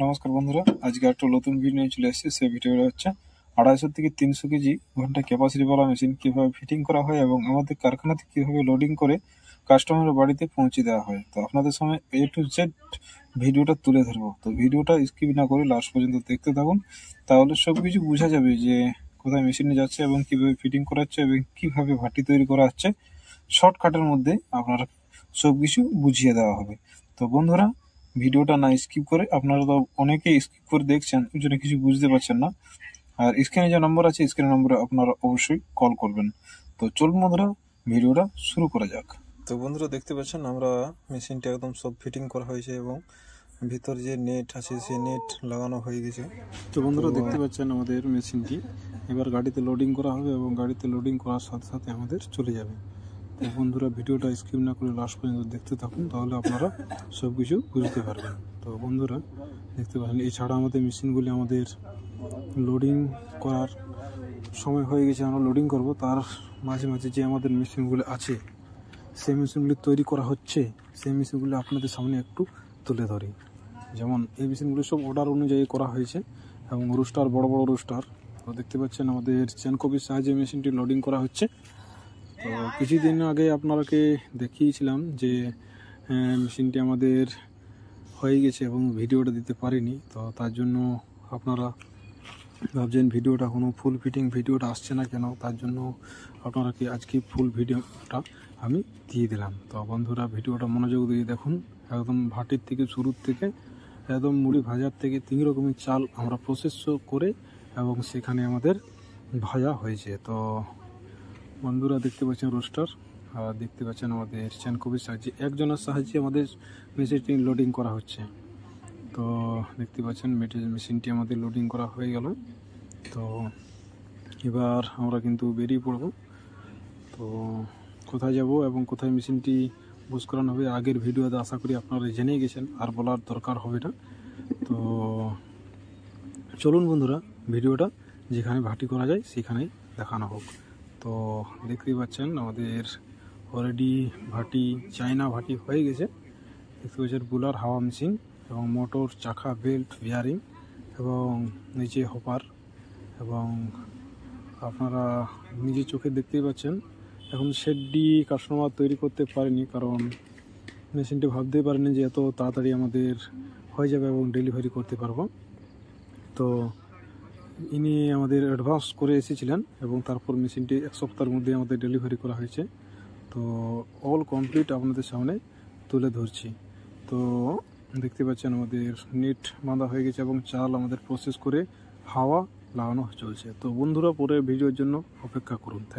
নমস্কার বন্ধুরা, আজকে একটা নতুন ভিডিও নিয়ে চলে এসেছি। সেই ভিডিওটা হচ্ছে 250 থেকে 300 কেজি ঘন্টা ক্যাপাসিটি বলা মেশিন কিভাবে ফিটিং করা হয় এবং আমাদের কারখানাতে কিভাবে লোডিং করে কাস্টমারের বাড়িতে পৌঁছে দেওয়া হয়। তো আপনাদের সামনে A to Z ভিডিওটা তুলে ধরবো। তো ভিডিওটা স্কিপ না করে লাস্ট পর্যন্ত দেখতে থাকুন, তাহলে সবকিছু বোঝা যাবে যে কোথায় মেশিনে যাচ্ছে এবং কিভাবে ফিটিং করা হচ্ছে এবং কিভাবে ভাটি তৈরি করা হচ্ছে। শর্টকাটের মধ্যে আপনারা সবকিছু বুঝিয়ে দেওয়া হবে। তো বন্ধুরা, ভিডিওটা না স্কিপ করে, আপনারা তো অনেকেই স্কিপ করে দেখছেন, ওই জন্য কিছু বুঝতে পারছেন না। আর স্ক্রিনে যে নম্বর আছে, স্ক্রিনের নম্বরে আপনারা অবশ্যই কল করবেন। তো চলুন বন্ধুরা, ভিডিওটা শুরু করা যাক। তো বন্ধুরা, দেখতে পাচ্ছেন আমরা মেশিনটা একদম সব ফিটিং করা হয়েছে এবং ভিতর যে নেট আছে সেই নেট লাগানো হয়ে গেছে। তো বন্ধুরা, দেখতে পাচ্ছেন আমাদের মেশিনটি এবার গাড়িতে লোডিং করা হবে এবং গাড়িতে লোডিং করার সাথে সাথে আমাদের চলে যাবে। তো বন্ধুরা, ভিডিওটা স্কিপ না করে লাস্ট পর্যন্ত দেখতে থাকুন, তাহলে আপনারা সব কিছু বুঝতে পারবেন। তো বন্ধুরা, দেখতে পাচ্ছেন এছাড়া আমাদের মেশিনগুলি আমাদের লোডিং করার সময় হয়ে গেছে, আমরা লোডিং করব। তার মাঝে মাঝে যে আমাদের মেশিনগুলো আছে, সেই মেশিনগুলি তৈরি করা হচ্ছে, সেই মেশিনগুলি আপনাদের সামনে একটু তুলে ধরি। যেমন এই মেশিনগুলি সব অর্ডার অনুযায়ী করা হয়েছে এবং রুস্টার, বড় বড় রুস্টার। তো দেখতে পাচ্ছেন আমাদের চেন কপির সাহায্যে মেশিনটি লোডিং করা হচ্ছে। তো কিছুদিন আগে আপনাকে দেখিয়েছিলাম যে মেশিনটি আমাদের হয়ে গেছে এবং ভিডিওটা দিতে পারিনি। তো তার জন্য আপনারা ভাবছেন ভিডিওটা কোনো ফুল ফিটিং ভিডিওটা আসছে না কেন, তার জন্য আপনারা কি আজকে ফুল ভিডিওটা আমি দিয়ে দিলাম। তো বন্ধুরা, ভিডিওটা মনোযোগ দিয়ে দেখুন, একদম ভাটির থেকে শুরুর থেকে একদম মুড়ি ভাজার থেকে 3 রকমের চাল আমরা প্রসেস করে এবং সেখানে আমাদের ভাজা হয়েছে। তো বন্ধুরা, দেখতে পাচ্ছেন রোস্টার, আর দেখতে পাচ্ছেন আমাদের চেন কপির সাহায্যে, একজনের সাহায্যে আমাদের মেশিনটি লোডিং করা হচ্ছে। তো দেখতে পাচ্ছেন মেশিনটি আমাদের লোডিং করা হয়ে গেল। তো এবার আমরা কিন্তু বেরিয়ে পড়ব। তো কোথায় যাব এবং কোথায় মেশিনটি বুঝ করানো হবে, আগের ভিডিওতে আশা করি আপনারা জেনেই গেছেন, আর বলার দরকার হবে না। তো চলুন বন্ধুরা, ভিডিওটা যেখানে ভাটি করা যায় সেখানেই দেখানো হোক। তো দেখতেই পাচ্ছেন আমাদের অলরেডি ভাটি, চায়না ভাটি হয়ে গেছে। দেখতে পাচ্ছেন বুলার, হাওয়া মেশিন এবং মোটর, চাকা, বেল্ট, বিয়ারিং এবং নিচে হপার। এবং আপনারা নিজে চোখে দেখতেই পাচ্ছেন, এখন শেডটি কাস্টমার তৈরি করতে পারেনি, কারণ মেশিনটি ভাবতেই পারেনি যে এত তাড়াতাড়ি আমাদের হয়ে যাবে এবং ডেলিভারি করতে পারবো। তো ইনি আমাদের অ্যাডভান্স করে এসেছিলেন এবং তারপর মেশিনটি 1 সপ্তাহের মধ্যে আমাদের ডেলিভারি করা হয়েছে। তো অল কমপ্লিট আপনাদের সামনে তুলে ধরছি। তো দেখতে পাচ্ছেন আমাদের নেট বাঁধা হয়ে গেছে এবং চাল আমাদের প্রসেস করে হাওয়া লাগানো চলছে। তো বন্ধুরা, পরের ভিডিওর জন্য অপেক্ষা করুন। থ্যাংক